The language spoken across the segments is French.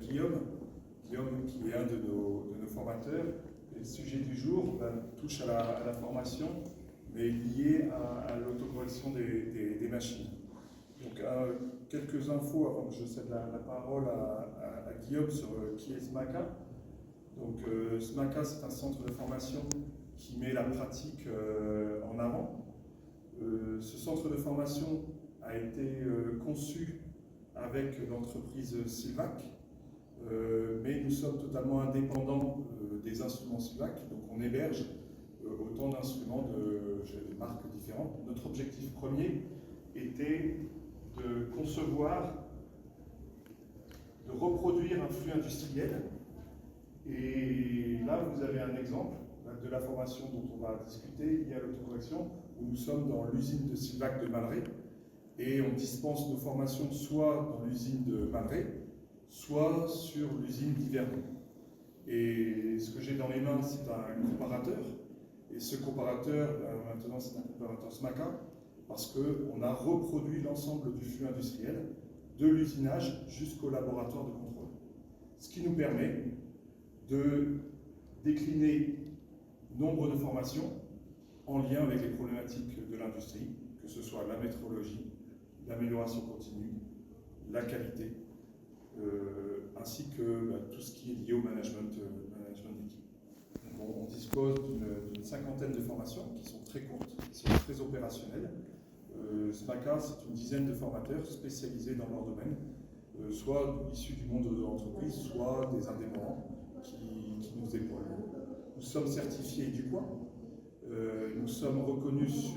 Guillaume. Guillaume qui est un de nos formateurs. Et le sujet du jour touche à la formation, mais lié à l'autocorrection des machines. Donc, quelques infos avant que je cède la parole à Guillaume sur qui est SMACA. Donc, SMACA, c'est un centre de formation qui met la pratique en avant. Ce centre de formation a été conçu avec l'entreprise Silvac, mais nous sommes totalement indépendants des instruments Silvac, donc on héberge autant d'instruments de marques différentes. Notre objectif premier était de concevoir, de reproduire un flux industriel. Et là, vous avez un exemple de la formation dont on va discuter liée à l'autocorrection, où nous sommes dans l'usine de Silvac de Malray, et on dispense nos formations soit dans l'usine de Malray, soit sur l'usine d'Yverdon. Et ce que j'ai dans les mains, c'est un comparateur, et ce comparateur, maintenant c'est un comparateur SMACA, parce qu'on a reproduit l'ensemble du flux industriel, de l'usinage jusqu'au laboratoire de contrôle. Ce qui nous permet de décliner nombre de formations en lien avec les problématiques de l'industrie, que ce soit la métrologie, l'amélioration continue, la qualité, ainsi que tout ce qui est lié au management d'équipe. On dispose d'une cinquantaine de formations qui sont très courtes, qui sont très opérationnelles. SMACA, c'est une dizaine de formateurs spécialisés dans leur domaine, soit issus du monde de l'entreprise, soit des indépendants qui nous épaulent. Nous sommes certifiés du poids. Nous sommes reconnus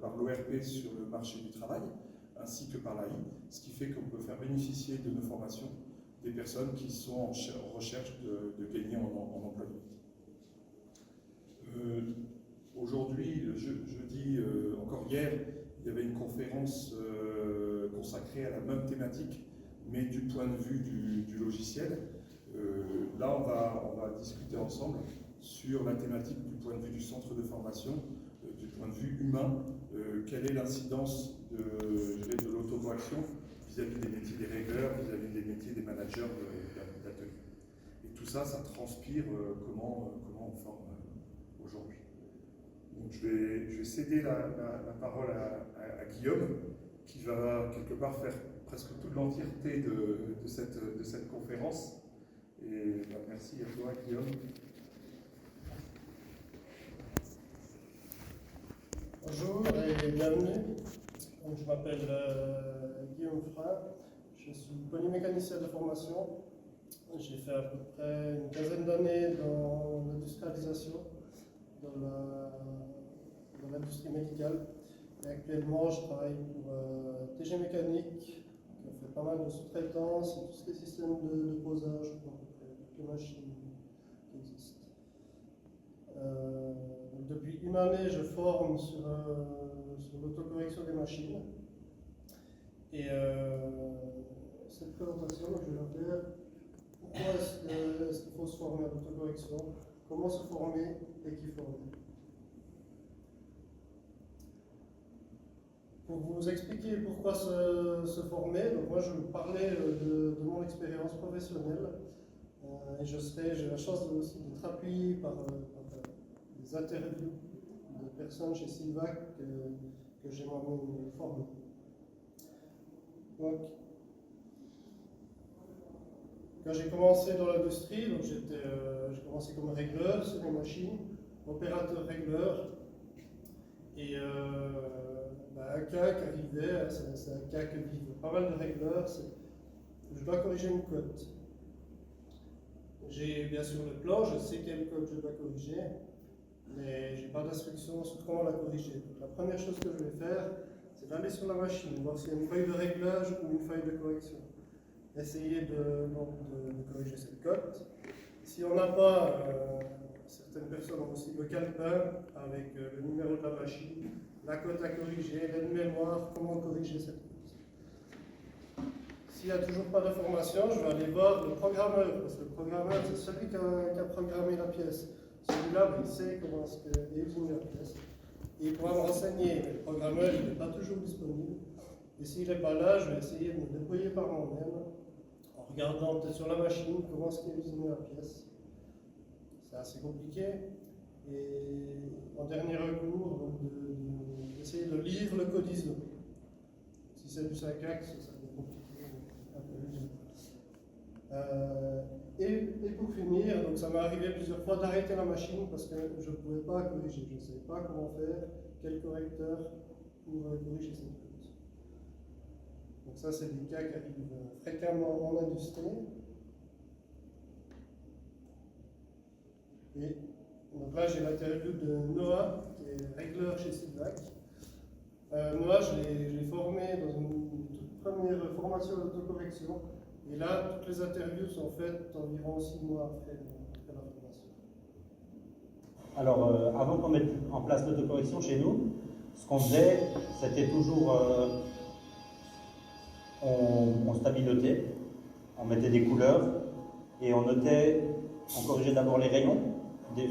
par l'ORP sur le marché du travail, ainsi que par l'AI, ce qui fait qu'on peut faire bénéficier de nos formations des personnes qui sont en recherche de gagner en employabilité. Aujourd'hui, jeudi, encore hier, il y avait une conférence consacrée à la même thématique, mais du point de vue du logiciel. Là, on va discuter ensemble sur la thématique du point de vue du centre de formation, du point de vue humain, quelle est l'incidence de l'autocorrection vis-à-vis des métiers des régleurs, vis-à-vis des métiers des managers d'atelier. Et tout ça, ça transpire comment on forme aujourd'hui. Donc je vais céder la parole à Guillaume, qui va quelque part faire presque toute l'entièreté de cette conférence. Et merci à toi, Guillaume. Bonjour et bienvenue. Donc, je m'appelle Guillaume Frein, je suis polymécanicien de formation. J'ai fait à peu près une quinzaine d'années dans l'industrialisation, dans l'industrie médicale. Et actuellement, je travaille pour TG Mécanique, qui fait pas mal de sous-traitance et tous les systèmes de posage pour à peu près toutes les machines qui existent. Depuis une année, je forme sur l'autocorrection des machines. Et cette présentation, je vais la faire. Pourquoi est-ce qu'il faut se former à l'autocorrection? Comment se former et qui former? Pour vous expliquer pourquoi se former, donc moi je vais vous parler de mon expérience professionnelle. Et j'ai la chance aussi d'être appuyé par des interviews de personnes chez Silvac que j'ai moi-même formé. Donc, quand j'ai commencé dans l'industrie, donc j'ai commencé comme régleur sur les machines, opérateur régleur, et un cas qui arrivait, c'est un cas que vivent pas mal de régleurs, c'est je dois corriger une cote. J'ai bien sûr le plan, je sais quelle cote je dois corriger, mais je n'ai pas d'instruction sur comment la corriger. Donc, la première chose que je vais faire, c'est d'aller sur la machine, voir s'il y a une feuille de réglage ou une feuille de correction. Essayer de corriger cette cote. Si on n'a pas, certaines personnes ont aussi le calepin avec le numéro de la machine, la cote à corriger, l'aide-mémoire, comment corriger cette cote. S'il n'y a toujours pas d'information, je vais aller voir le programmeur, parce que le programmeur, c'est celui qui a programmé la pièce. Celui-là, il sait comment est utilisée la pièce. Et il pourra me renseigner, mais le programmeur, il n'est pas toujours disponible. Et s'il n'est pas là, je vais essayer de me débrouiller par moi-même, en regardant peut-être sur la machine comment est-ce qu'est usinée la pièce. C'est assez compliqué. Et en dernier recours, donc d'essayer de lire le code ISO. Si c'est du 5.1, ça devient compliqué. Un peu et pour finir, donc ça m'est arrivé plusieurs fois d'arrêter la machine parce que je ne pouvais pas corriger. Je ne savais pas comment faire, quel correcteur pour corriger cette faute. Donc ça, c'est des cas qui arrivent fréquemment en industrie. Et donc là, j'ai l'interview de Noah, qui est régleur chez Sidvac. Noah, je l'ai formé dans une toute première formation d'autocorrection. Et là, toutes les interviews sont faites environ 6 mois après la formation. Alors, avant qu'on mette en place l'autocorrection chez nous, ce qu'on faisait, c'était toujours... on stabilotait, on mettait des couleurs et on notait, on corrigeait d'abord les rayons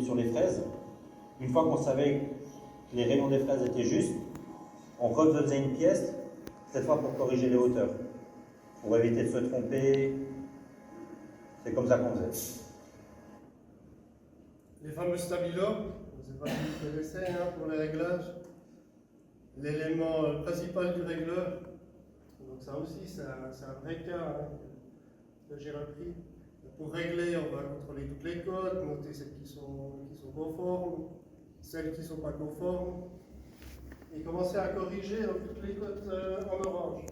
sur les fraises. Une fois qu'on savait que les rayons des fraises étaient justes, on refaisait une pièce, cette fois pour corriger les hauteurs, pour éviter de se tromper. C'est comme ça qu'on faisait. Les fameux stabilos, je ne sais pas si vous connaissez, pour les réglages, l'élément principal du régleur. Donc ça aussi, c'est un vrai cas que j'ai repris. Pour régler, on va contrôler toutes les cotes, noter celles qui sont conformes, celles qui ne sont pas conformes, et commencer à corriger toutes les cotes en orange.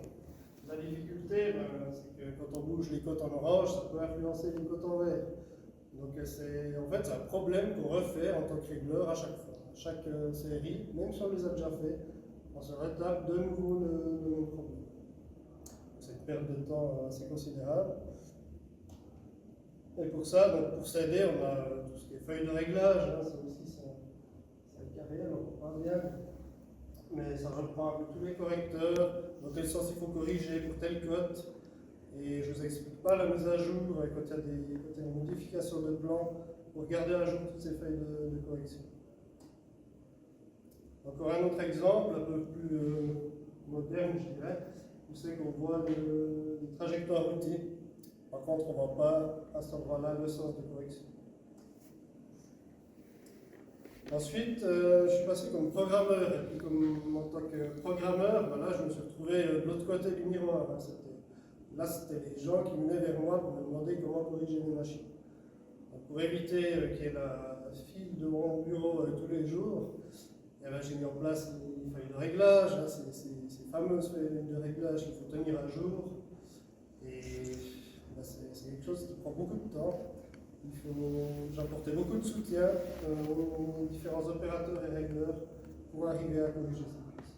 La difficulté, c'est que quand on bouge les cotes en orange, ça peut influencer les cotes en vert. Donc c'est un problème qu'on refait en tant que régleur à chaque fois. À chaque série, même si on les a déjà fait, on se retape de nouveau le même problème. C'est une perte de temps assez considérable. Et pour ça, donc pour s'aider, on a tout ce qui est feuilles de réglage, ça aussi c'est un cas réel, on comprend bien. Mais ça reprend un peu tous les correcteurs, dans quel sens il faut corriger pour telle cote. Et je ne vous explique pas la mise à jour quand il y a des modifications de plan pour garder à jour toutes ces feuilles de correction. Encore un autre exemple, un peu plus moderne, je dirais, où c'est qu'on voit des trajectoires routées. Par contre, on ne voit pas à cet endroit-là le sens de correction. Ensuite, je suis passé comme programmeur, et puis en tant que programmeur, je me suis retrouvé de l'autre côté du miroir. Là, c'était les gens qui venaient vers moi pour me demander comment corriger mes machines. Donc, pour éviter qu'il y ait la file de mon bureau tous les jours, j'ai mis en place les feuilles de réglage, ces fameuses feuilles de réglage qu'il faut tenir à jour. Et c'est quelque chose qui prend beaucoup de temps. J'apportais beaucoup de soutien aux différents opérateurs et régleurs pour arriver à corriger ces pièces.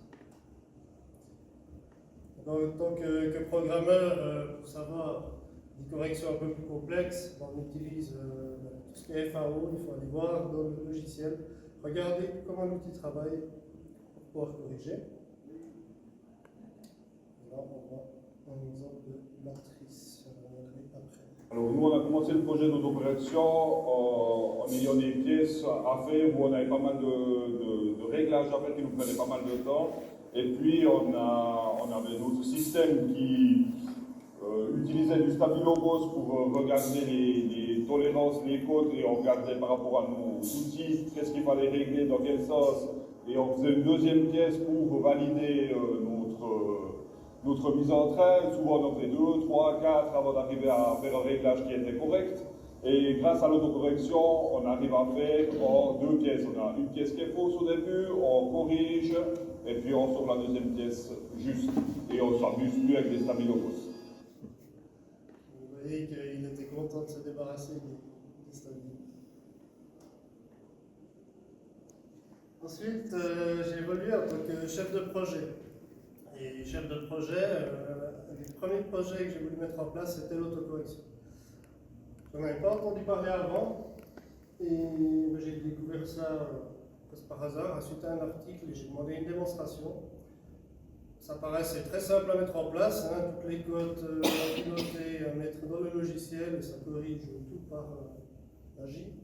En tant que programmeur, pour savoir des corrections un peu plus complexes, on utilise tout ce qui est FAO, il faut aller voir dans le logiciel, regarder comment l'outil travaille pour pouvoir corriger. Là, on voit un exemple de matrice. Alors nous, on a commencé le projet d'autocorrection en ayant des pièces à faire où on avait pas mal de réglages à faire qui nous prenaient pas mal de temps. Et puis on avait notre système qui utilisait du StabiloBoss pour regarder les tolérances, les cotes, et on regardait par rapport à nos outils qu'est-ce qu'il fallait régler, dans quel sens. Et on faisait une deuxième pièce pour valider notre mise en train. Souvent on en faisait 2, 3, 4 avant d'arriver à faire un réglage qui était correct. Et grâce à l'autocorrection, on arrive à faire en 2 pièces. On a une pièce qui est fausse au début, on corrige, et puis on sort la deuxième pièce juste. Et on ne s'amuse plus avec des StabiloBoss. Vous voyez qu'il était content de se débarrasser des stabilos. Ensuite, j'ai évolué en tant que chef de projet. Et chef de projet, les premiers projets que j'ai voulu mettre en place, c'était l'autocorrection. Je n'en avais pas entendu parler avant, et j'ai découvert ça presque par hasard, suite à un article, et j'ai demandé une démonstration. Ça paraissait très simple à mettre en place, toutes les cotes notées à mettre dans le logiciel, et ça corrige tout par magie.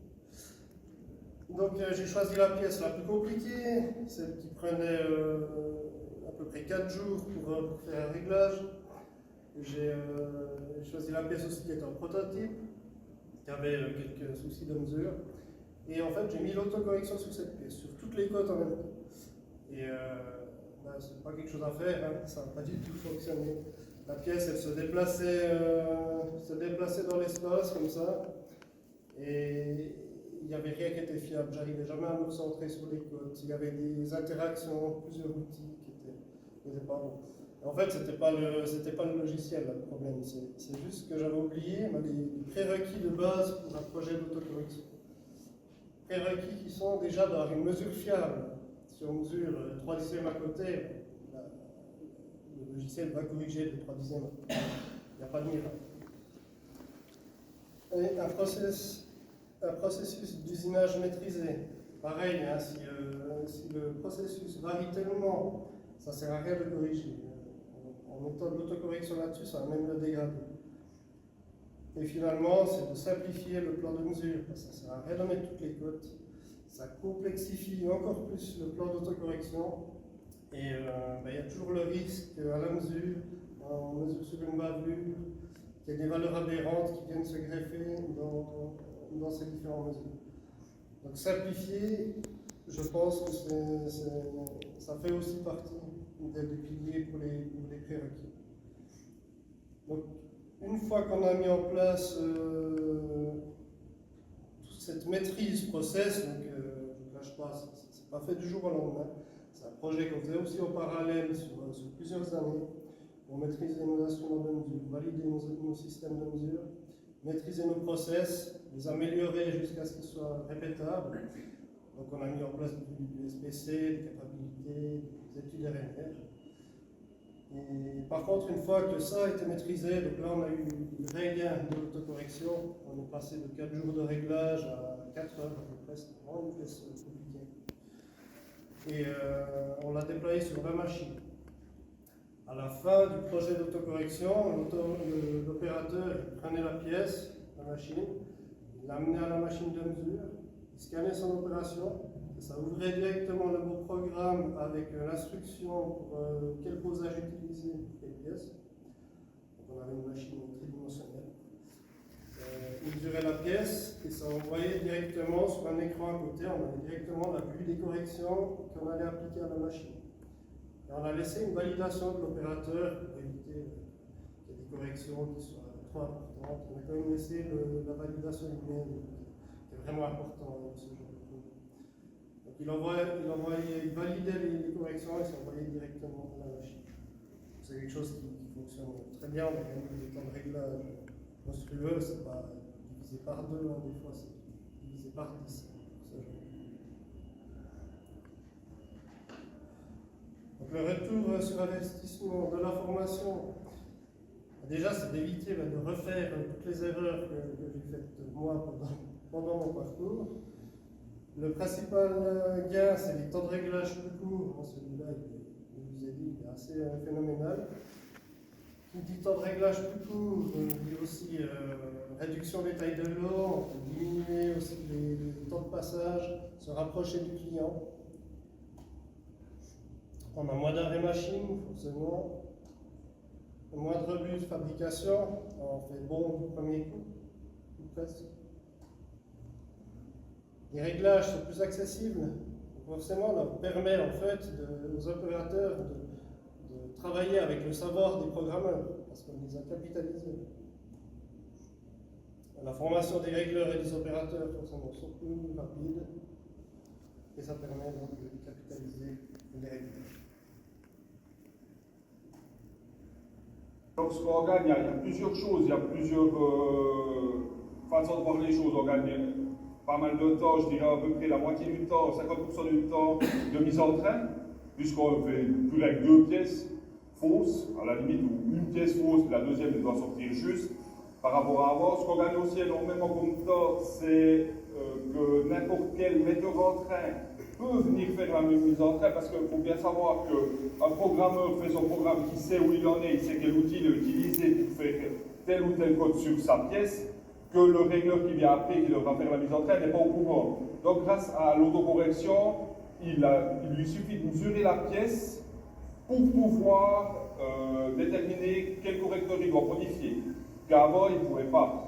Donc j'ai choisi la pièce la plus compliquée, celle qui prenait à peu près 4 jours pour faire un réglage. J'ai choisi la pièce aussi qui était en prototype, qui avait quelques soucis de mesure. Et en fait, j'ai mis l'autocorrection sur cette pièce, sur toutes les côtes en même temps. Et c'est pas quelque chose à faire, hein, ça n'a pas du tout fonctionné. La pièce, elle se déplaçait dans l'espace comme ça. Et il n'y avait rien qui était fiable. J'arrivais jamais à me recentrer sur les côtes. Il y avait des interactions, plusieurs outils qui n'étaient pas bons. En fait, c'était pas le logiciel là, le problème. C'est juste que j'avais oublié les prérequis de base pour un projet d'autocorrection. Prérequis qui sont déjà d'avoir une mesure fiable. Si on mesure 3 dixièmes à côté, le logiciel va corriger les 3 dixièmes. Il n'y a pas de miracle. Et un processus d'usinage maîtrisé. Pareil, hein, si le processus varie tellement, ça ne sert à rien de corriger. En mettant de l'autocorrection là-dessus, ça va même le dégrader. Et finalement, c'est de simplifier le plan de mesure, parce que ça ne sert à rien de mettre toutes les côtes. Ça complexifie encore plus le plan d'autocorrection. Et il y a toujours le risque qu'à la mesure, on mesure sur une bavure, qu'il y ait des valeurs aberrantes qui viennent se greffer dans ces différentes mesures. Donc simplifier, je pense que ça fait aussi partie des piliers pour les prérequis. Donc une fois qu'on a mis en place toute cette maîtrise process, donc je ne vous cache pas, c'est pas fait du jour au lendemain. C'est un projet qu'on faisait aussi en parallèle sur plusieurs années pour maîtriser nos instruments de mesure, valider nos systèmes de mesure, maîtriser nos process, les améliorer jusqu'à ce qu'ils soient répétables. Donc on a mis en place du SPC, des capacités, des études RNR. Et par contre, une fois que ça a été maîtrisé, donc là on a eu une vraie gain de l'autocorrection. On est passé de 4 jours de réglage à 4 heures à peu près, c'était vraiment une pièce compliquée. Et on l'a déployé sur 20 machines. À la fin du projet d'autocorrection, l'opérateur prenait la pièce, la machine, il l'amenait à la machine de mesure, il scannait son opération, et ça ouvrait directement le bon programme avec l'instruction pour quel posage utiliser pour quelle pièce. Donc on avait une machine tridimensionnelle. Il mesurait la pièce et ça envoyait directement sur un écran à côté, on avait directement la vue des corrections qu'on allait appliquer à la machine. Et on a laissé une validation de l'opérateur pour éviter qu'il y ait des corrections qui soient trop importantes. On a quand même laissé la validation humaine, qui est vraiment important dans ce genre de choses. Donc il validait les corrections et s'envoyait directement à la machine. C'est quelque chose qui fonctionne très bien, on a quand même des temps de réglage monstrueux, c'est pas divisé par 2, hein, des fois c'est divisé par 10. Donc le retour sur investissement de la formation, déjà c'est d'éviter de refaire toutes les erreurs que j'ai faites moi pendant mon parcours. Le principal gain, c'est les temps de réglage plus courts. Celui-là, je vous ai dit, il est assez phénoménal. Qui dit temps de réglage plus court, dit aussi réduction des tailles de lot, on peut diminuer aussi les temps de passage, se rapprocher du client. On a moins d'arrêt machine, forcément. Moins de rebut de fabrication, on fait bon du premier coup, ou presque. Les réglages sont plus accessibles, donc forcément, on permet en fait aux opérateurs de travailler avec le savoir des programmeurs, parce qu'on les a capitalisés. La formation des régleurs et des opérateurs, forcément, sont plus rapides, et ça permet donc de capitaliser les réglages. Donc ce qu'on gagne, il y a plusieurs choses, il y a plusieurs façons de voir les choses. On gagne pas mal de temps, je dirais à peu près la moitié du temps, 50% du temps de mise en train, puisqu'on fait plus avec 2 pièces fausses, à la limite, ou une pièce fausse, la deuxième elle doit sortir juste par rapport à avant. Ce qu'on gagne aussi énormément comme temps, c'est que n'importe quel metteur en train peut venir faire la même mise en train, parce qu'il faut bien savoir qu'un programmeur fait son programme, qui sait où il en est, il sait quel outil il a utilisé pour faire tel ou tel code sur sa pièce, que le régleur qui vient après, qui devra faire la mise en train, n'est pas au courant. Donc grâce à l'autocorrection, il lui suffit de mesurer la pièce pour pouvoir déterminer quel correcteur il doit modifier. Qu'avant, il ne pouvait pas.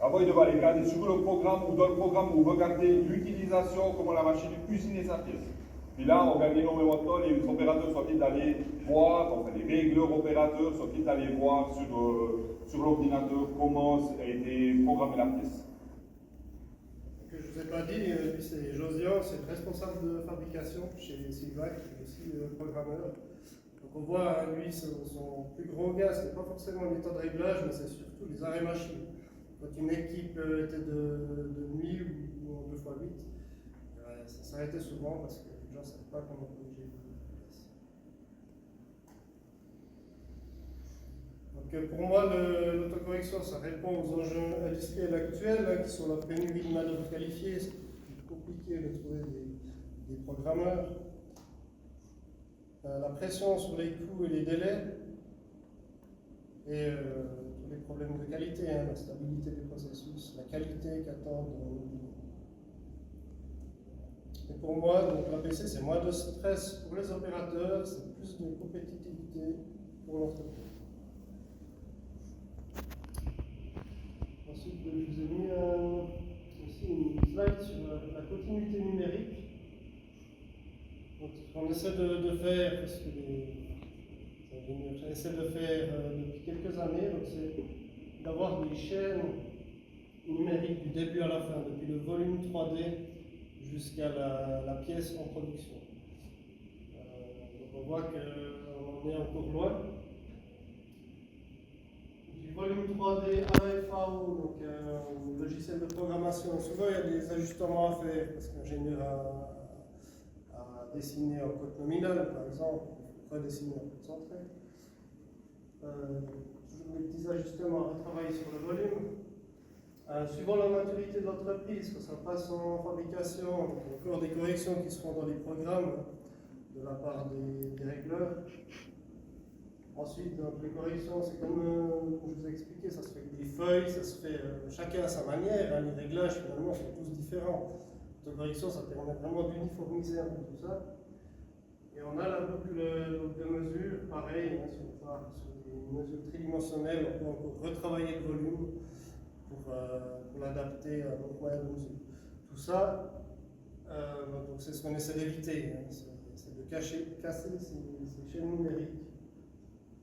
Avant, il devait aller regarder sur le programme ou dans le programme ou regarder l'utilisation, comment la machine cuisiner sa pièce. Puis là, on gagne énormément de temps, les opérateurs sont obligés d'aller voir, enfin les régleurs opérateurs sont obligés d'aller voir sur l'ordinateur comment a été programmée la pièce. Que je ne vous ai pas dit, lui c'est Josian, c'est le responsable de fabrication chez Silvac, qui est aussi programmeur. Donc on voit, lui, son plus gros gars, ce n'est pas forcément les temps de réglage, mais c'est surtout les arrêts machines. Quand une équipe était de nuit ou en 2x8, ça s'arrêtait souvent parce que les gens ne savaient pas comment corriger les pièces. Donc pour moi, l'autocorrection, ça répond aux enjeux industriels actuels, qui sont la pénurie de main-d'œuvre qualifiée, c'est plus compliqué de trouver des programmeurs. La pression sur les coûts et les délais, et tous les problèmes de qualité, la stabilité des processus, la qualité qu'attendent nos clients. Et pour moi, donc, l'APC, c'est moins de stress pour les opérateurs, c'est plus de compétitivité pour l'entreprise. Ensuite, je vous ai mis aussi une slide sur la continuité numérique. Donc, ce qu'on essaie de faire, parce que j'essaie de faire depuis quelques années, c'est d'avoir des chaînes numériques du début à la fin, depuis le volume 3D jusqu'à la pièce en production. Donc on voit qu'on est encore loin. Du volume 3D à FAO, donc logiciel de programmation, souvent il y a des ajustements à faire, parce qu'un ingénieur a dessiné en code nominal, par exemple, il faut redessiner en code centré. Toujours des petits ajustements à retravailler sur le volume. Suivant la maturité de l'entreprise, quand ça passe en fabrication, il y a encore des corrections qui se font dans les programmes de la part des régleurs. Ensuite, donc, les corrections, c'est comme je vous ai expliqué, ça se fait avec des feuilles, ça se fait chacun à sa manière, les réglages finalement sont tous différents. L'autocorrection, ça permet vraiment d'uniformiser un peu tout ça. Et on a la boucle de mesure, pareil, si on part sur des mesures tridimensionnelles, on peut encore retravailler le volume pour l'adapter à notre moyen de mesure. Tout ça, donc c'est ce qu'on essaie d'éviter, c'est de casser ces chaînes numériques.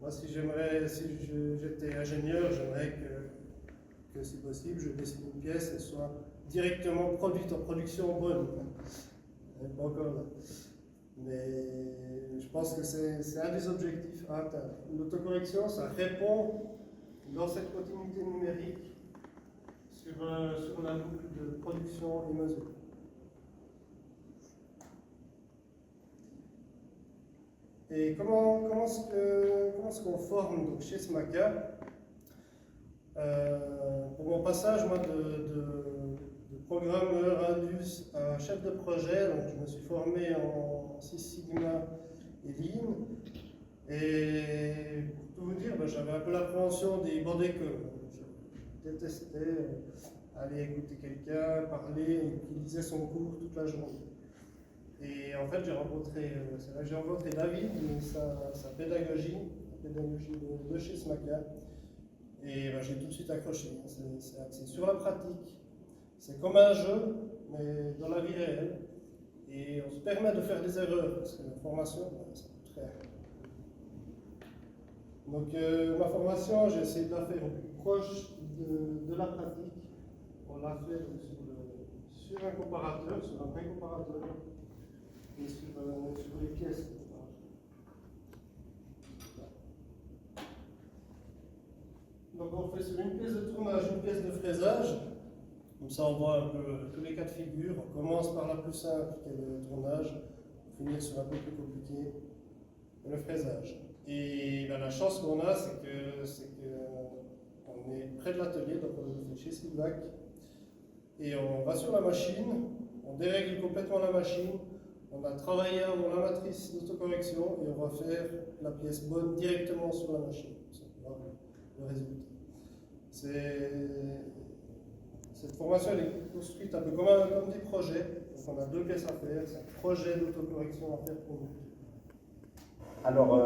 Moi, si j'étais ingénieur, j'aimerais que si possible, je dessine une pièce et soit directement produite en production bonne. Pas encore là. Mais je pense que c'est un des objectifs à atteindre. L'autocorrection, ça répond dans cette continuité numérique sur la boucle de production et mesure. Et comment est-ce qu'on forme donc, chez SMACA? Pour mon passage, moi, de programmeur Indus à chef de projet, donc je me suis formé en Six Sigma et Lean. Et pour tout vous dire, j'avais un peu l'appréhension des bancs d'école. Je détestais aller écouter quelqu'un parler et qui lisait son cours toute la journée. Et en fait, c'est là que j'ai rencontré David et sa pédagogie, la pédagogie de chez SMACA. Et j'ai tout de suite accroché. C'est axé sur la pratique. C'est comme un jeu, mais dans la vie réelle. Et on se permet de faire des erreurs, parce que la formation, ça coûte rien. Donc ma formation, j'ai essayé de la faire au plus proche de la pratique. On l'a fait donc, sur un comparateur, sur un vrai comparateur, et sur les pièces. Donc on fait sur une pièce de tournage, une pièce de fraisage. Comme ça on voit un peu tous les cas de figure. On commence par la plus simple, qui est le tournage, on finit sur un peu plus compliqué, le fraisage. Et la chance qu'on a, c'est qu'on est près de l'atelier, donc on le fait chez Silvac. Et on va sur la machine, on dérègle complètement la machine, on a travaillé avant la matrice d'autocorrection et on va faire la pièce bonne directement sur la machine. Ça va le résultat. Cette formation elle est construite un peu comme des projets. Donc on a deux pièces à faire, c'est un projet d'autocorrection à faire pour nous. Alors,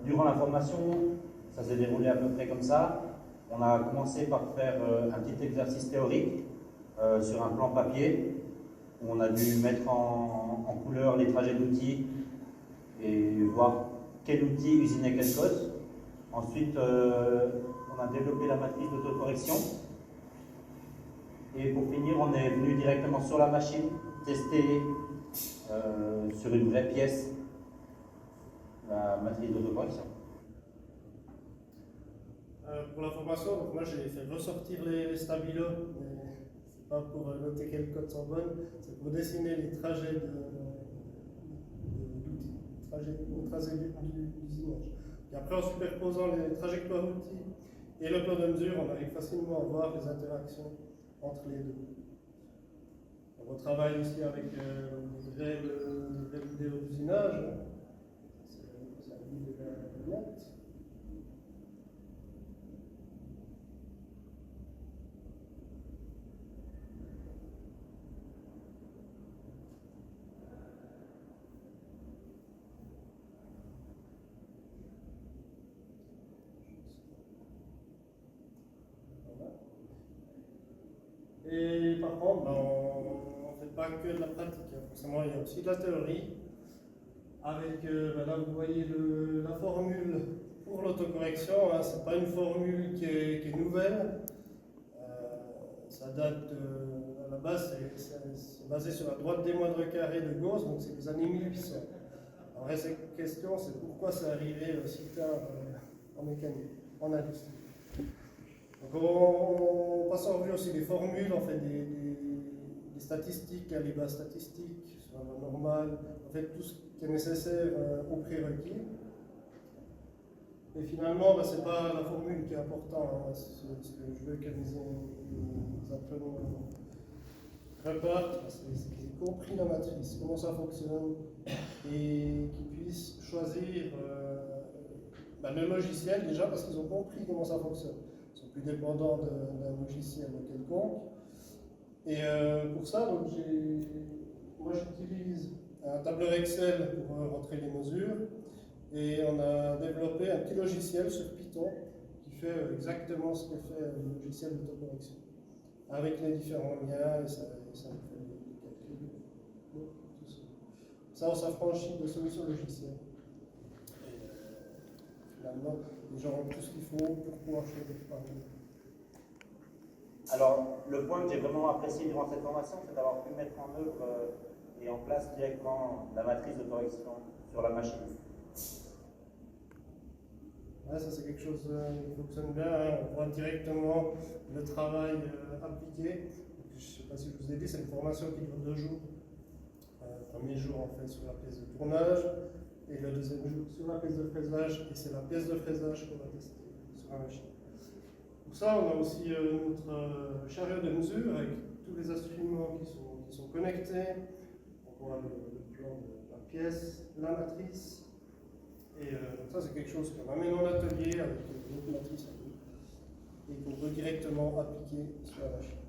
durant la formation, ça s'est déroulé à peu près comme ça. On a commencé par faire un petit exercice théorique sur un plan papier, où on a dû mettre en couleur les trajets d'outils et voir quel outil usinait quel code. Ensuite, on a développé la matrice d'autocorrection. Et pour finir, on est venu directement sur la machine, tester sur une vraie pièce la matrice d'autocorrection. Pour la formation, donc moi j'ai fait ressortir les stabilos, mais c'est pas pour noter quels codes sont bonnes, c'est pour dessiner les trajets d'usinage. Et après, en superposant les trajectoires d'outils et le plan de mesure, on arrive facilement à voir les interactions entre les deux. Donc, on travaille ici avec les vraies vidéos d'usinage. C'est un livre de la net. Et par contre, on ne fait pas que de la pratique. Forcément, il y a aussi de la théorie. Avec, là, vous voyez la formule pour l'autocorrection. Hein, ce n'est pas une formule qui est nouvelle. Ça date à la base, c'est basé sur la droite des moindres carrés de Gauss, donc c'est les années 1800. Alors, cette question, c'est pourquoi c'est arrivé si tard en mécanique, en industrie. Donc on passe en revue aussi des formules, on fait des statistiques, les bases statistiques, sur la normale, on fait tout ce qui est nécessaire au prérequis. Et finalement, ce n'est pas la formule qui est importante, hein, ce que je veux que les apprenants repartent, c'est qu'ils aient compris la matrice, comment ça fonctionne, et qu'ils puissent choisir le logiciel déjà parce qu'ils ont compris comment ça fonctionne. Ils sont plus dépendants d'un logiciel quelconque. Et pour ça, donc, moi j'utilise un tableur Excel pour rentrer les mesures. Et on a développé un petit logiciel sur Python qui fait exactement ce que fait le logiciel d'autocorrection. Avec les différents liens, et ça nous fait des calculs. Tout ça, on s'affranchit de solutions logicielles. Et finalement, les gens ont tout ce qu'il faut pour pouvoir choisir parmi. Alors, le point que j'ai vraiment apprécié durant cette formation, c'est d'avoir pu mettre en œuvre et en place directement la matrice de correction sur la machine. Ouais, ça c'est quelque chose qui fonctionne bien, hein. On voit directement le travail appliqué. Je ne sais pas si je vous ai dit, c'est une formation qui dure 2 jours. Le premier jour on fait sur la pièce de tournage et le deuxième jour sur la pièce de fraisage, et c'est la pièce de fraisage qu'on va tester sur la machine. Pour ça, on a aussi notre chariot de mesure avec tous les instruments qui sont connectés. On voit le plan de la pièce, la matrice. Et ça, c'est quelque chose qu'on amène en atelier avec notre matrice et qu'on peut directement appliquer sur la machine.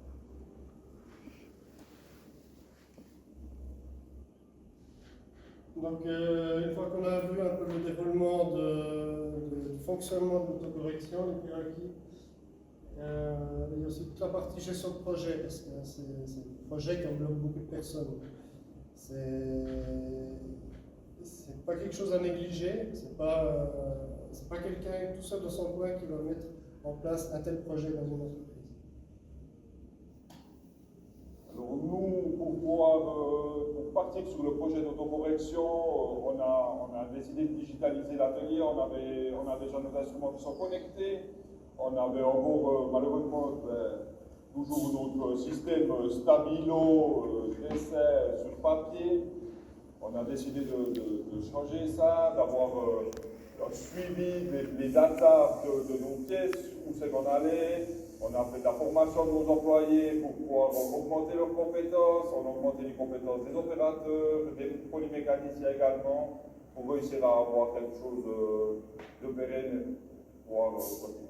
Donc, une fois qu'on a vu un peu le déroulement du fonctionnement de l'autocorrection, les prérequis, il y a aussi toute la partie gestion de projet, parce que c'est un projet qui englobe beaucoup de personnes. C'est pas quelque chose à négliger, c'est pas quelqu'un tout seul dans son coin qui va mettre en place un tel projet dans une entreprise. Alors nous, pour partir sur le projet d'autocorrection, on a décidé de digitaliser l'atelier, on a déjà nos instruments qui sont connectés, on avait encore malheureusement toujours notre système stabilo, d'essai sur papier. On a décidé de changer ça, d'avoir un suivi des datas de nos pièces, où c'est qu'on allait. On a fait de la formation de nos employés pour pouvoir augmenter leurs compétences, on a augmenté les compétences des opérateurs, des polymécaniciens également, pour réussir à avoir quelque chose de pérenne pour pouvoir continuer.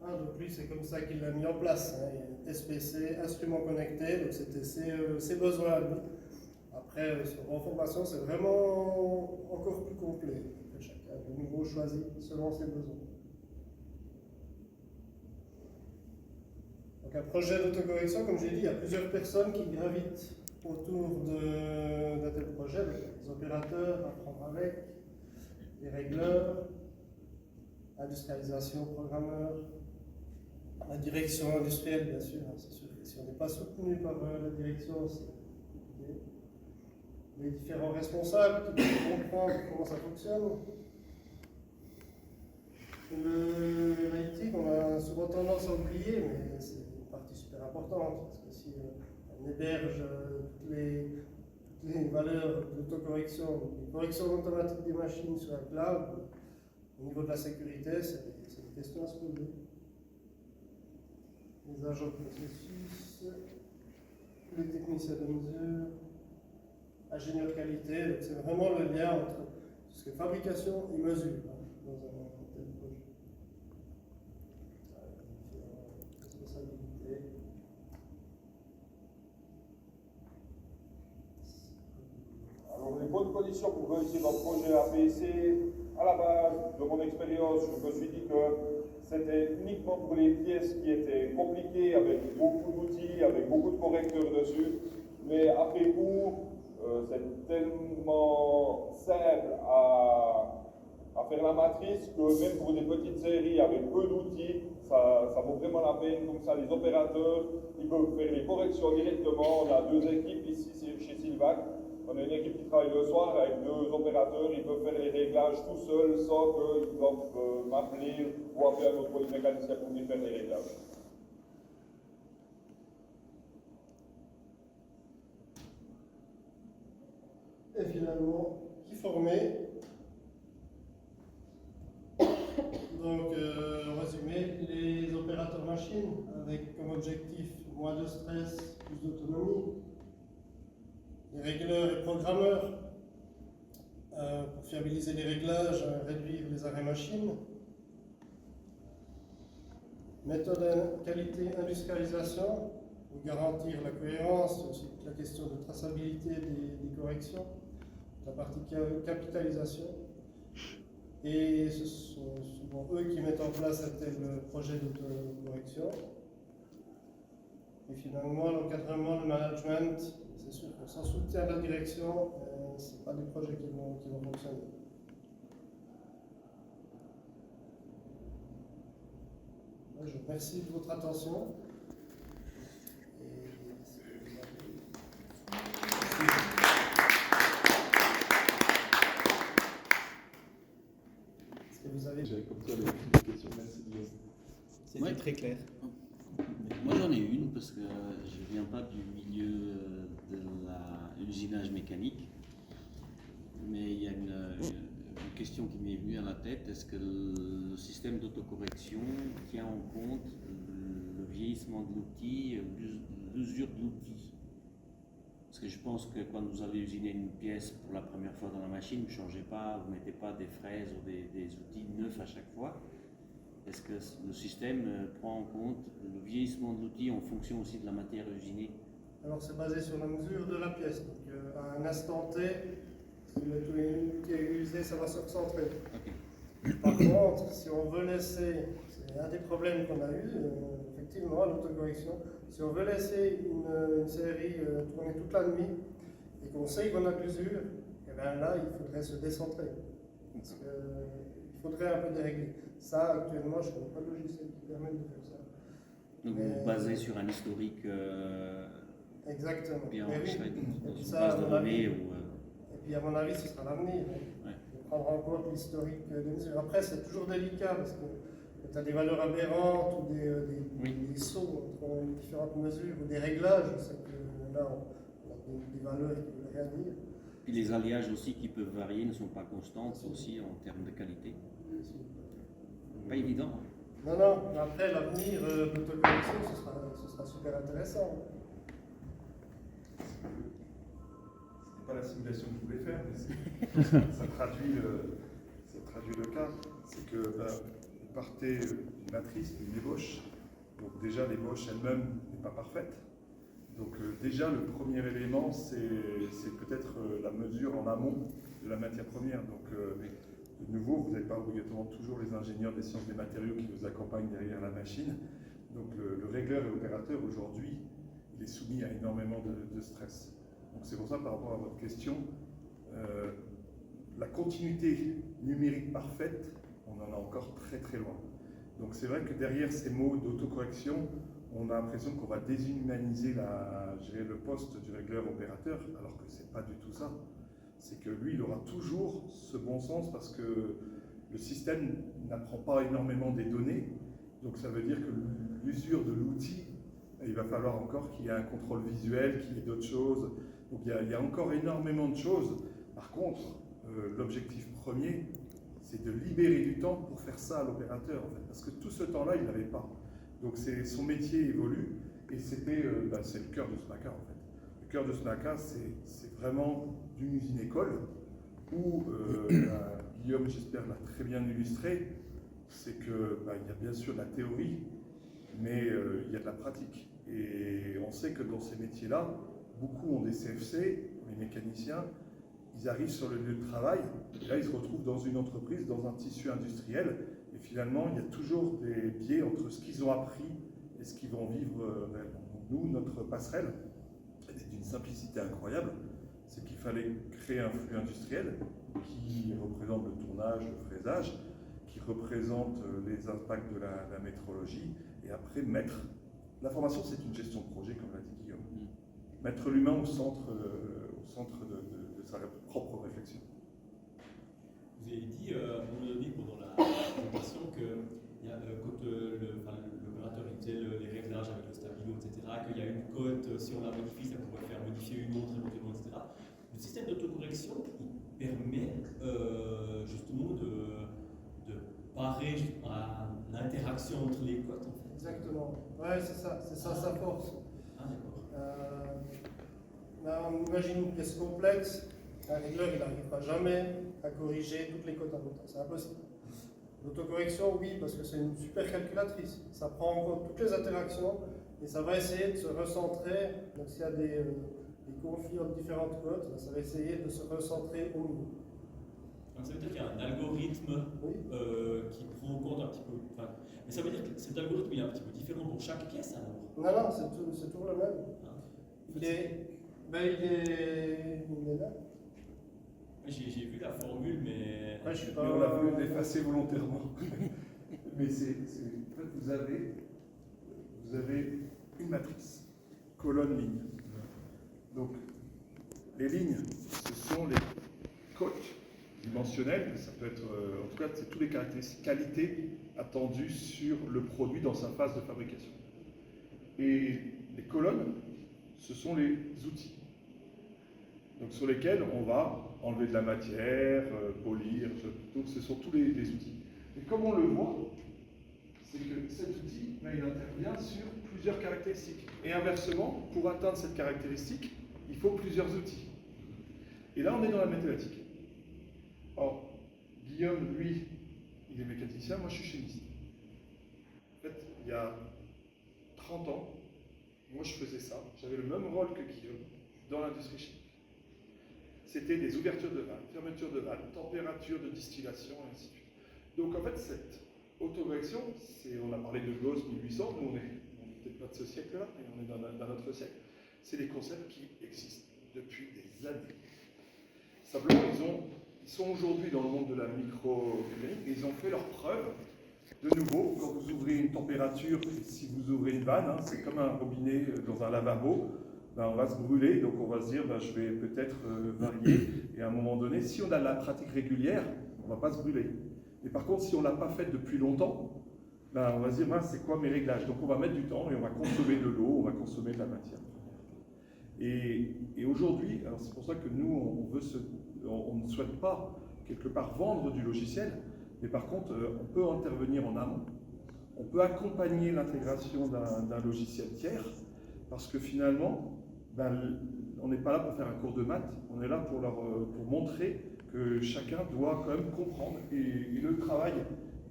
Donc lui, c'est comme ça qu'il l'a mis en place. Hein. SPC, instrument connecté, donc c'était ses besoins à lui. Après, en formation, c'est vraiment encore plus complet. Chacun de nouveau choisit selon ses besoins. Donc un projet d'autocorrection, comme j'ai dit, il y a plusieurs personnes qui gravitent autour d'un tel projet. Les opérateurs à prendre avec, les régleurs, industrialisation, programmeurs, la direction industrielle, bien sûr. C'est sûr que si on n'est pas soutenu par la direction, c'est compliqué. Les différents responsables qui doivent comprendre comment ça fonctionne. L'IT, on a souvent tendance à oublier, mais c'est une partie super importante, parce que si on héberge toutes les valeurs d'autocorrection, les corrections automatiques des machines sur un cloud, au niveau de la sécurité, c'est des questions à se poser. Les agents de processus, les techniciens de mesure, ingénieur qualité, donc c'est vraiment le lien entre tout ce qui est fabrication et mesure dans un tel projet. Responsabilité. Alors, les bonnes conditions pour réussir un projet APC, à la base de mon expérience, je me suis dit que c'était uniquement pour les pièces qui étaient compliquées, avec beaucoup d'outils, avec beaucoup de correcteurs dessus. Mais après coup, c'est tellement simple à faire la matrice que même pour des petites séries avec peu d'outils, ça vaut vraiment la peine. Comme ça, les opérateurs, ils peuvent faire les corrections directement. On a deux équipes ici chez Silvac. On a une équipe qui travaille le soir avec deux opérateurs. Ils peuvent faire les réglages tout seuls sans qu'ils doivent m'appeler ou appeler un autre mécanicien pour venir faire les réglages. Et finalement, qui former? Donc, en résumé, les opérateurs machines avec comme objectif moins de stress, plus d'autonomie. Les régleurs et programmeurs pour fiabiliser les réglages, réduire les arrêts machines. Méthode qualité industrialisation pour garantir la cohérence, aussi la question de traçabilité des corrections, la partie capitalisation. Et ce sont souvent eux qui mettent en place un tel projet d'autocorrection. Et finalement, l'encadrement, le management, c'est sûr que sans soutien de la direction, ce n'est pas des projets qui vont fonctionner. Je vous remercie de votre attention. Est-ce que vous avez... J'avais comme toi les questions, merci Guillaume. C'était très clair. Moi j'en ai une parce que je ne viens pas du milieu de l'usinage mécanique, mais il y a une question qui m'est venue à la tête. Est-ce que le système d'autocorrection tient en compte le vieillissement de l'outil, l'usure de l'outil? Parce que je pense que quand vous allez usiner une pièce pour la première fois dans la machine, vous ne changez pas, vous ne mettez pas des fraises ou des outils neufs à chaque fois. Est-ce que le système prend en compte le vieillissement de l'outil en fonction aussi de la matière usinée? Alors c'est basé sur la mesure de la pièce. Donc à un instant T, si l'outil est usé, ça va se recentrer. Okay. Par contre, si on veut laisser, c'est un des problèmes qu'on a eu, effectivement, à l'autocorrection, si on veut laisser une série tourner toute la nuit et qu'on sait qu'on a de l'usure, et bien là, il faudrait se décentrer. Parce qu'il faudrait un peu dérégler. Ça, actuellement, je ne connais pas de logiciel qui permet de faire ça. Donc vous vous basez sur un historique exactement. bien Mais oui. enregistré dans une Ça, base à de mon données avis, ou, et puis à mon avis, ce sera l'avenir. Ouais. De prendre en compte l'historique des mesures. Après, c'est toujours délicat parce que tu as des valeurs aberrantes ou des sauts entre différentes mesures ou des réglages. C'est que là, on a des valeurs qui ne veulent rien dire. Puis les alliages aussi qui peuvent varier ne sont pas constantes aussi en termes de qualité. Pas évident. Non, non, mais après, l'avenir de l'autocorrection, ce sera super intéressant. C'était pas la simulation que je voulais faire, mais ça traduit le cas. C'est que vous partez d'une matrice, d'une ébauche. Donc déjà, l'ébauche elle-même n'est pas parfaite. Donc déjà, le premier élément, c'est peut-être la mesure en amont de la matière première. Donc de nouveau, vous n'avez pas obligatoirement toujours les ingénieurs des sciences des matériaux qui vous accompagnent derrière la machine. Donc le régleur et l'opérateur aujourd'hui, il est soumis à énormément de stress. Donc c'est pour ça, par rapport à votre question, la continuité numérique parfaite, on en est encore très très loin. Donc c'est vrai que derrière ces mots d'autocorrection, on a l'impression qu'on va déshumaniser le poste du régleur opérateur, alors que c'est pas du tout ça. C'est que lui, il aura toujours ce bon sens parce que le système n'apprend pas énormément des données. Donc ça veut dire que l'usure de l'outil, il va falloir encore qu'il y ait un contrôle visuel, qu'il y ait d'autres choses. Donc il y a encore énormément de choses. Par contre, l'objectif premier, c'est de libérer du temps pour faire ça à l'opérateur, en fait, parce que tout ce temps-là, il n'avait pas. Donc son métier évolue, et c'est le cœur de SMACA, en fait. Le cœur de SMACA, c'est vraiment d'une usine-école, où Guillaume, j'espère, l'a très bien illustré, c'est qu'il y a bien sûr de la théorie, mais il y a de la pratique. Et on sait que dans ces métiers-là, beaucoup ont des CFC, les mécaniciens, ils arrivent sur le lieu de travail, et là ils se retrouvent dans une entreprise, dans un tissu industriel, et finalement il y a toujours des biais entre ce qu'ils ont appris et ce qu'ils vont vivre réellement. Donc nous, notre passerelle, elle est d'une simplicité incroyable, c'est qu'il fallait créer un flux industriel qui représente le tournage, le fraisage, qui représente les impacts de la métrologie, et après mettre... La formation, c'est une gestion de projet, comme l'a dit Guillaume. Mettre l'humain au centre de sa propre réflexion. Vous avez dit à un moment donné pendant la présentation que quand l'opérateur faisait les réglages avec le stabilo, etc., qu'il y a une cote, si on la modifie, ça pourrait faire modifier une autre éventuellement, etc. Le système d'autocorrection, il permet justement de parer à l'interaction entre les cotes, en fait. Exactement. Ouais, c'est ça sa force. Ah, d'accord. Là, on imagine une pièce complexe, un régleur il n'arrivera jamais à corriger toutes les cotes en même temps, c'est impossible. L'autocorrection, oui, parce que c'est une super calculatrice, ça prend en compte toutes les interactions et ça va essayer de se recentrer, donc s'il y a des conflits entre différentes cotes, ça va essayer de se recentrer au mieux. Donc ça veut dire qu'il y a un algorithme Oui. qui prend en compte un petit peu. Mais ça veut dire que cet algorithme il est un petit peu différent pour chaque pièce alors. Non, c'est toujours le même. Ah. Il est là. J'ai vu la formule, mais. Ouais, je suis Et pas. on l'a voulu l'effacer volontairement. Mais en fait, vous avez une matrice, colonne, ligne. Donc, les lignes, ce sont les cotes dimensionnelles, ça peut être, en tout cas, c'est toutes les caractéristiques qualité attendues sur le produit dans sa phase de fabrication. Et les colonnes, ce sont les outils. Donc sur lesquels on va enlever de la matière, polir, donc ce sont tous les outils. Et comme on le voit, c'est que cet outil, il intervient sur plusieurs caractéristiques. Et inversement, pour atteindre cette caractéristique, il faut plusieurs outils. Et là, on est dans la mathématique. Or, Guillaume, lui, il est mécanicien, moi je suis chimiste. En fait, il y a 30 ans, moi je faisais ça, j'avais le même rôle que Guillaume dans l'industrie chimique. C'était des ouvertures de vannes, fermetures de vannes, température de distillation, et ainsi de suite. Donc en fait, cette autocorrection, on a parlé de Gauss 1800, nous on n'est peut-être pas de ce siècle-là, mais on est dans notre siècle. C'est des concepts qui existent depuis des années. Simplement, ils sont aujourd'hui dans le monde de la micromécanique et ils ont fait leurs preuves. De nouveau, quand vous ouvrez une température, et si vous ouvrez une vanne, c'est comme un robinet dans un lavabo, on va se brûler, donc on va se dire je vais peut-être varier. Et à un moment donné, si on a de la pratique régulière, on ne va pas se brûler. Mais par contre, si on ne l'a pas faite depuis longtemps, on va se dire c'est quoi mes réglages? Donc on va mettre du temps et on va consommer de l'eau, on va consommer de la matière. Et aujourd'hui, alors c'est pour ça que nous, on ne souhaite pas quelque part vendre du logiciel, mais par contre, on peut intervenir en amont. On peut accompagner l'intégration d'un logiciel tiers, parce que finalement, on n'est pas là pour faire un cours de maths, on est là pour montrer que chacun doit quand même comprendre. Et le travail,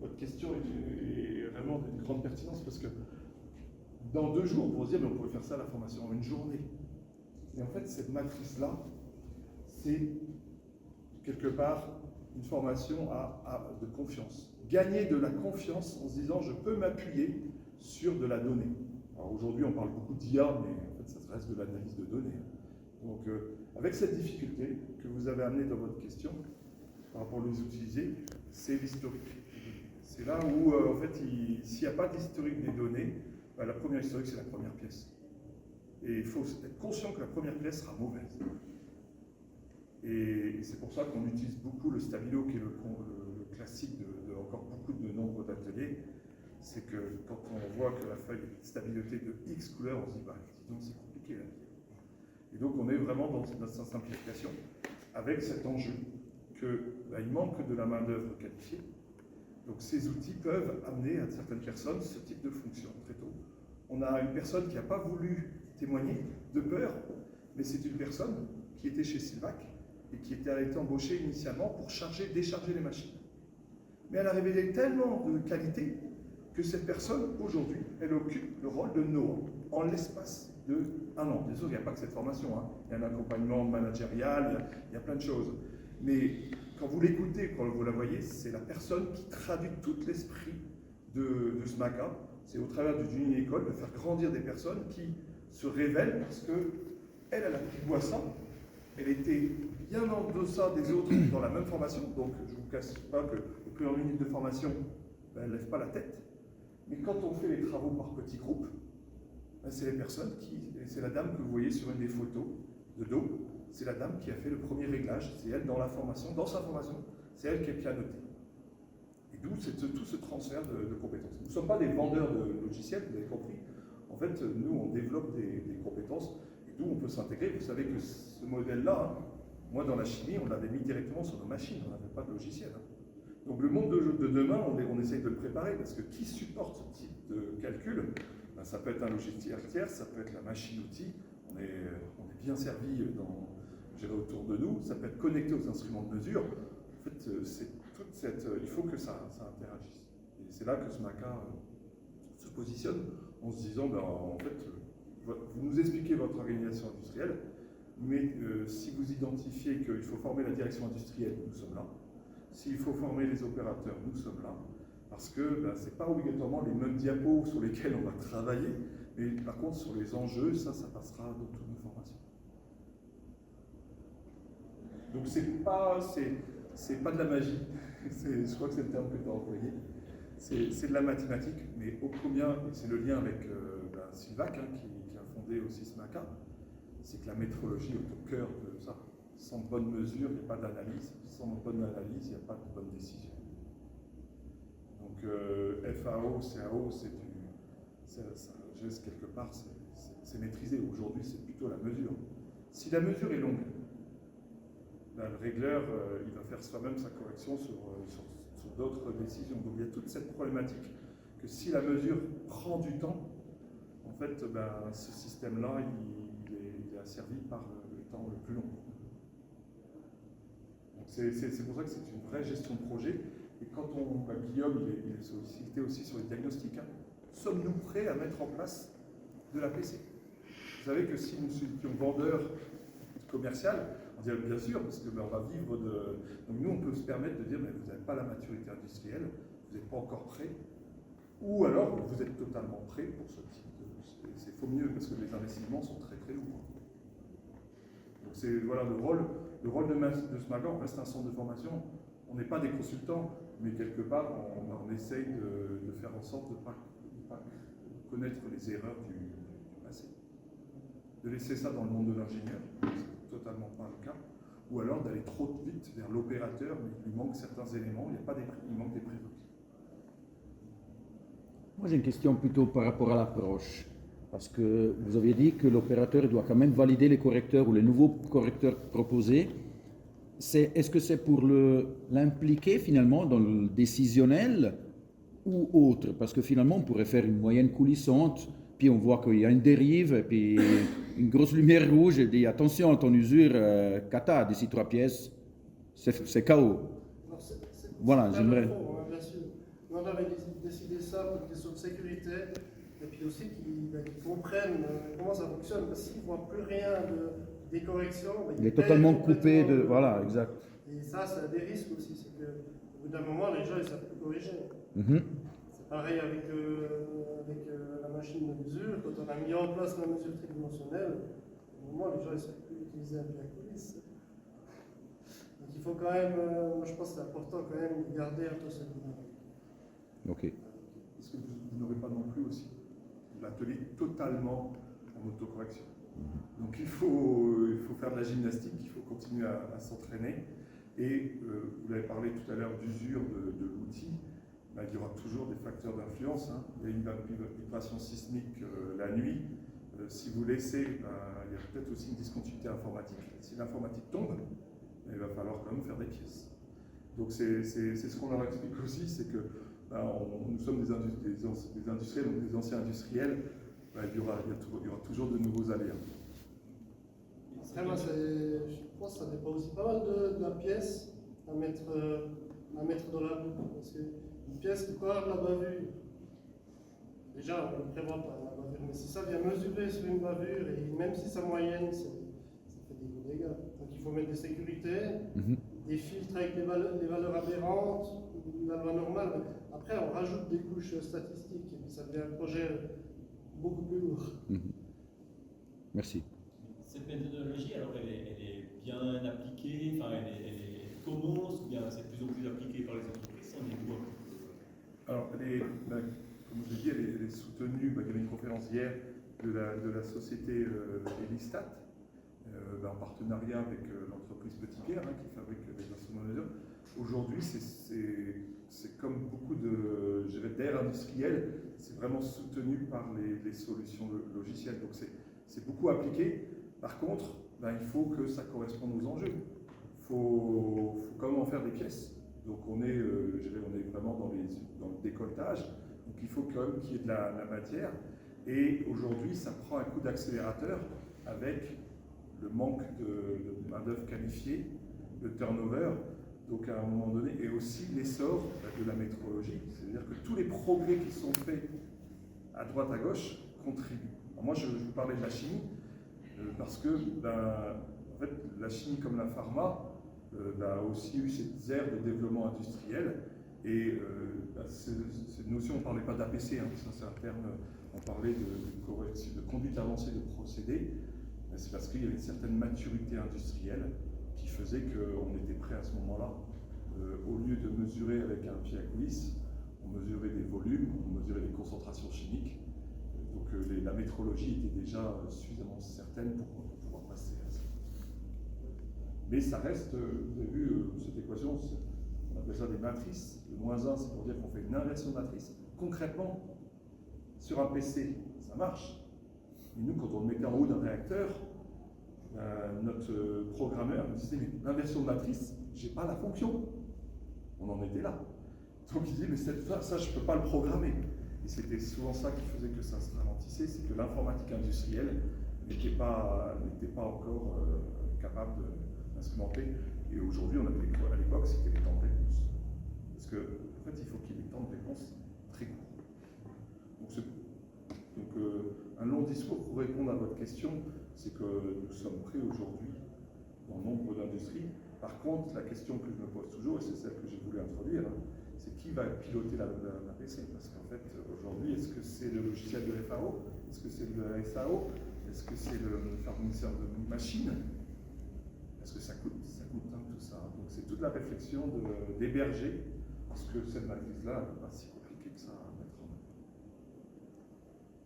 votre question est vraiment d'une grande pertinence, parce que dans 2 jours, pour se dire, mais on pourrait faire ça la formation en 1 journée. Et en fait, cette matrice-là, c'est quelque part une formation de confiance. Gagner de la confiance en se disant, je peux m'appuyer sur de la donnée. Alors aujourd'hui, on parle beaucoup d'IA, mais en fait, ça reste de l'analyse de données. Donc, avec cette difficulté que vous avez amenée dans votre question, par rapport aux utiliser, c'est l'historique. C'est là où, en fait, s'il n'y a pas d'historique des données, bah, la première historique, c'est la première pièce. Et il faut être conscient que la première pièce sera mauvaise. Et c'est pour ça qu'on utilise beaucoup le stabilo, qui est le classique de encore beaucoup de nombres d'ateliers. C'est que quand on voit que la feuille est stabilotée de X couleurs, on se dit, bah, disons, c'est compliqué là. Et donc on est vraiment dans sa simplification, avec cet enjeu qu'il manque de la main-d'œuvre qualifiée. Donc ces outils peuvent amener à certaines personnes ce type de fonction très tôt. On a une personne qui n'a pas voulu témoigner de peur, mais c'est une personne qui était chez Silvac et qui a été embauchée initialement pour décharger les machines. Mais elle a révélé tellement de qualité que cette personne, aujourd'hui, elle occupe le rôle de Noah en l'espace de 1 an. Bien sûr, il n'y a pas que cette formation, hein. Il y a un accompagnement managérial, il y a plein de choses. Mais quand vous l'écoutez, quand vous la voyez, c'est la personne qui traduit tout l'esprit de SMACA. C'est au travers d'une école de faire grandir des personnes qui se révèlent parce qu'elle a pris goût à ça. Elle était bien en deçà des autres dans la même formation. Donc, je ne vous cache pas qu'au plus en minute de formation, elle ne lève pas la tête. Mais quand on fait les travaux par petits groupes, c'est les personnes c'est la dame que vous voyez sur une des photos de dos, c'est la dame qui a fait le premier réglage, c'est elle dans sa formation, c'est elle qui est pianotée. Et d'où tout ce transfert de compétences. Nous ne sommes pas des vendeurs de logiciels, vous avez compris. En fait, nous, on développe des compétences, et d'où on peut s'intégrer. Vous savez que ce modèle-là, moi dans la chimie, on l'avait mis directement sur nos machines, on n'avait pas de logiciel. Donc le monde de demain, on essaye de le préparer, parce que qui supporte ce type de calcul, ça peut être un logiciel tiers, ça peut être la machine-outil, on est bien servi autour de nous, ça peut être connecté aux instruments de mesure. En fait, il faut que ça interagisse. Et c'est là que SMACA se positionne, en se disant, en fait, vous nous expliquez votre organisation industrielle, mais si vous identifiez qu'il faut former la direction industrielle, nous sommes là. S'il faut former les opérateurs, nous sommes là. Parce que ce n'est pas obligatoirement les mêmes diapos sur lesquels on va travailler, mais par contre, sur les enjeux, ça passera dans toutes nos formations. Donc, c'est pas de la magie, je crois que c'est le terme que tu as employé. C'est de la mathématique, mais ô combien, et c'est le lien avec Silvac, qui a fondé aussi SMACA, c'est que la métrologie est au cœur de ça. Sans bonne mesure, il n'y a pas d'analyse. Sans bonne analyse, il n'y a pas de bonne décision. Donc FAO, CAO, quelque part, c'est maîtrisé. Aujourd'hui, c'est plutôt la mesure. Si la mesure est longue, le régleur, il va faire soi-même sa correction sur d'autres décisions. Donc il y a toute cette problématique que si la mesure prend du temps, en fait, ce système-là, il est asservi par le temps le plus long. C'est pour ça que c'est une vraie gestion de projet. Et quand Guillaume, il est sollicité aussi sur les diagnostics, sommes-nous prêts à mettre en place de la PC? Vous savez que si nous étions vendeurs commercial, on dirait bien sûr, parce que on va vivre de... Donc nous, on peut se permettre de dire, mais vous n'avez pas la maturité industrielle, vous n'êtes pas encore prêt, ou alors vous êtes totalement prêt pour ce type de... C'est faut mieux, parce que les investissements sont très très lourds. Donc c'est voilà le rôle de SMACA, on reste un centre de formation, on n'est pas des consultants, mais quelque part on essaye de faire en sorte de ne pas connaître les erreurs du passé. De laisser ça dans le monde de l'ingénieur, c'est totalement pas le cas, ou alors d'aller trop vite vers l'opérateur, mais il lui manque certains éléments, il manque des prérequis. Moi j'ai une question plutôt par rapport à l'approche. Parce que vous aviez dit que l'opérateur doit quand même valider les correcteurs ou les nouveaux correcteurs proposés. Est-ce que c'est pour l'impliquer finalement dans le décisionnel ou autre? Parce que finalement on pourrait faire une moyenne coulissante, puis on voit qu'il y a une dérive, et puis une grosse lumière rouge et dit attention à ton usure, cata, d'ici 3 pièces, c'est KO. Voilà, j'aimerais. Bien sûr. On avait décidé ça pour des questions de sécurité. Et puis puis aussi qu'ils comprennent comment ça fonctionne, parce qu'ils ne voient plus rien des corrections. Il est totalement coupé de... Voilà, exact. Et ça a des risques aussi, c'est qu'au bout d'un moment, les gens ne savent plus corriger. Mhm. C'est pareil avec la machine de mesure. Quand on a mis en place la mesure tridimensionnelle, au moment, les gens ne savent plus utiliser un diaconis. Donc il faut quand même, moi je pense que c'est important quand même de garder un peu cette dynamique. Ok. Parce que vous n'aurez pas non plus aussi l'atelier totalement en autocorrection. Donc il faut faire de la gymnastique, il faut continuer à s'entraîner. Et vous l'avez parlé tout à l'heure d'usure de l'outil, ben, il y aura toujours des facteurs d'influence. Hein. Il y a une vibration sismique la nuit. Si vous laissez, il y a peut-être aussi une discontinuité informatique. Si l'informatique tombe, ben, il va falloir quand même faire des pièces. Donc c'est ce qu'on leur explique aussi, c'est que ben, nous sommes des industriels, donc des anciens industriels, ben, il y aura toujours de nouveaux aléas. Après, moi, je pense que ça dépend aussi pas mal de la pièce à mettre dans la boucle. Parce qu'une pièce qui part de la bavure, déjà, on ne prévoit pas la bavure, mais si ça vient mesurer sur une bavure, et même si sa moyenne, ça fait des gros dégâts. Donc il faut mettre des sécurités, des filtres avec les valeurs aberrantes, la loi normale. Après, on rajoute des couches statistiques, et puis ça devient un projet beaucoup plus lourd. Merci. Cette méthodologie, alors elle est bien appliquée, enfin elle commence, ou bien c'est de plus en plus appliqué par les entreprises, on est où? Alors, comme je l'ai dit, elle est soutenue. Il y avait une conférence hier de la société Elistat, en partenariat avec l'entreprise Petit Pierre, hein, qui fabrique des instruments de mesure. Aujourd'hui, c'est comme beaucoup d'aires industrielles, c'est vraiment soutenu par les solutions logicielles. Donc c'est beaucoup appliqué. Par contre, il faut que ça corresponde aux enjeux. Il faut comment faire des pièces. Donc on est vraiment dans le décolletage. Donc il faut quand même qu'il y ait de la matière. Et aujourd'hui, ça prend un coup d'accélérateur avec le manque de main-d'œuvre qualifiée, le turnover. Donc à un moment donné, et aussi l'essor de la métrologie. C'est-à-dire que tous les progrès qui sont faits à droite, à gauche contribuent. Alors moi, je vous parlais de la chimie. Parce que en fait, la chimie comme la pharma a aussi eu cette ère de développement industriel. Et cette notion, on ne parlait pas d'APC, hein, ça c'est un terme, on parlait de conduite avancée de procédés. C'est parce qu'il y avait une certaine maturité industrielle qui faisait qu'on était prêt à ce moment-là. Au lieu de mesurer avec un pied à coulisse, on mesurait des volumes, on mesurait des concentrations chimiques. Donc la métrologie était déjà suffisamment certaine pour pouvoir passer à ça. Mais ça reste, vous avez vu cette équation, on appelle ça des matrices. Le -1, c'est pour dire qu'on fait une inversion de matrice. Concrètement, sur un PC, ça marche. Mais nous, quand on le mettait en haut d'un réacteur, notre programmeur nous disait, mais l'inversion de matrice, j'ai pas la fonction. On en était là. Donc il dit, mais ça, je ne peux pas le programmer. Et c'était souvent ça qui faisait que ça se ralentissait, c'est que l'informatique industrielle n'était pas encore capable d'instrumenter. Et aujourd'hui, on avait à l'époque, c'était les temps de réponse. Parce qu'en fait, il faut qu'il y ait des temps de réponse très courts. Donc un long discours pour répondre à votre question, c'est que nous sommes prêts aujourd'hui dans nombre d'industries. Par contre, la question que je me pose toujours, et c'est celle que j'ai voulu introduire, c'est qui va piloter la PC? Parce qu'en fait, aujourd'hui, est-ce que c'est le logiciel de FAO? Est-ce que c'est le SAO? Est-ce que c'est le fournisseur de machines? Est-ce que ça coûte hein, tout ça? Donc c'est toute la réflexion d'héberger, parce que cette matrice-là n'est pas si compliquée que ça à mettre en œuvre.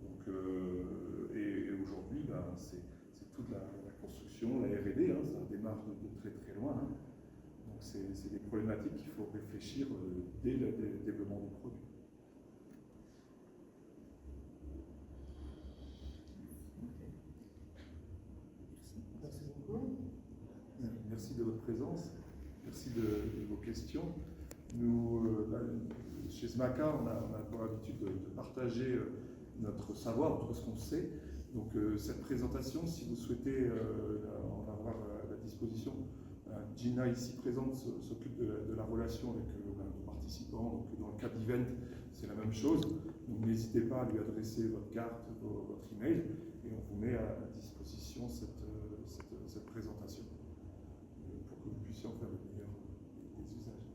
Donc, et aujourd'hui, c'est toute la construction, la R&D, hein, ça démarre de très très loin. Hein. Donc c'est des problématiques qu'il faut réfléchir dès le développement du produit. Merci beaucoup. Merci de votre présence, merci de vos questions. Nous, chez SMACA, on a pour habitude de partager notre savoir, entre ce qu'on sait. Donc cette présentation, si vous souhaitez en avoir à la disposition, Gina ici présente s'occupe de la relation avec nos participants. Donc dans le cadre d'event, c'est la même chose. Donc n'hésitez pas à lui adresser votre carte, votre email, et on vous met à disposition cette présentation pour que vous puissiez en faire le meilleur des usages.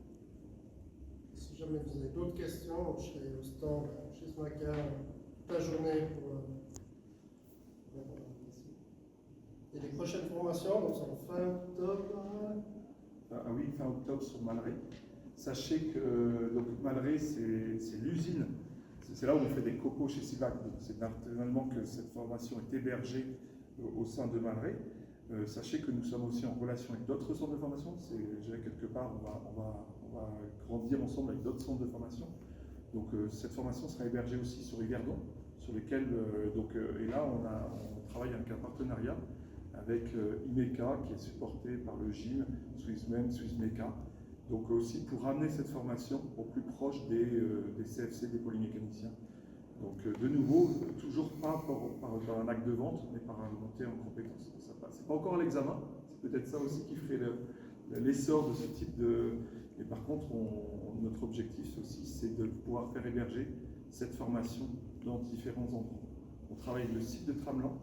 Si jamais vous avez d'autres questions, je serai au stand chez SMACA toute la journée pour répondre à vos questions. Et les prochaines formations donc, sont fin octobre. Ah oui, fin octobre sur Malray. Sachez que donc, Malray, c'est l'usine. C'est là où on fait des cocos chez Civac. C'est naturellement que cette formation est hébergée au sein de Malray. Sachez que nous sommes aussi en relation avec d'autres centres de formation. Je dirais quelque part, on va grandir ensemble avec d'autres centres de formation. Donc cette formation sera hébergée aussi sur Yverdon, sur lesquels et là on travaille avec un partenariat avec IMECA qui est supporté par le GIM, SwissMem, SwissMeca. Donc aussi pour ramener cette formation au plus proche des CFC, des polymécaniciens. Donc de nouveau, toujours pas par un acte de vente, mais par un montée en compétences. C'est pas encore à l'examen, c'est peut-être ça aussi qui ferait l'essor de ce type de... Mais par contre, notre objectif aussi, c'est de pouvoir faire héberger cette formation dans différents endroits. On travaille avec le site de Tramelan,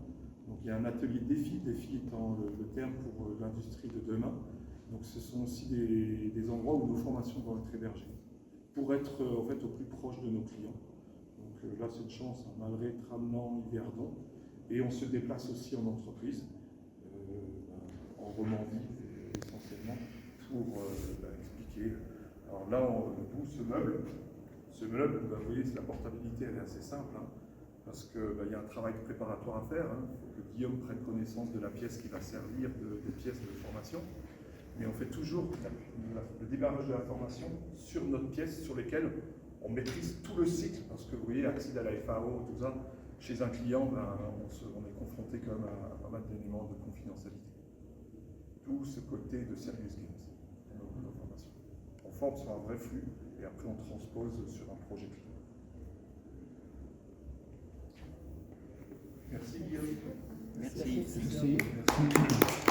donc il y a un atelier défi étant le terme pour l'industrie de demain. Donc ce sont aussi des endroits où nos formations vont être hébergées, pour être en fait au plus proche de nos clients. Donc là c'est une chance, Malray, Tramelan, Yverdon, et on se déplace aussi en entreprise, en Romandie essentiellement, pour expliquer. Alors là, d'où ce meuble, vous voyez, la portabilité elle est assez simple, hein, parce qu'il y a un travail préparatoire à faire. Il faut que Guillaume prenne connaissance de la pièce qui va servir des pièces de formation. Mais on fait toujours le démarrage de la formation sur notre pièce, sur lesquelles on maîtrise tout le cycle, parce que vous voyez, accès à la FAO, tout ça, chez un client, on est confronté quand même à pas mal d'éléments de confidentialité. Tout ce côté de Serious Games dans nos formations. On forme sur un vrai flux, et après on transpose sur un projet client. Merci Guillaume. Merci. Merci.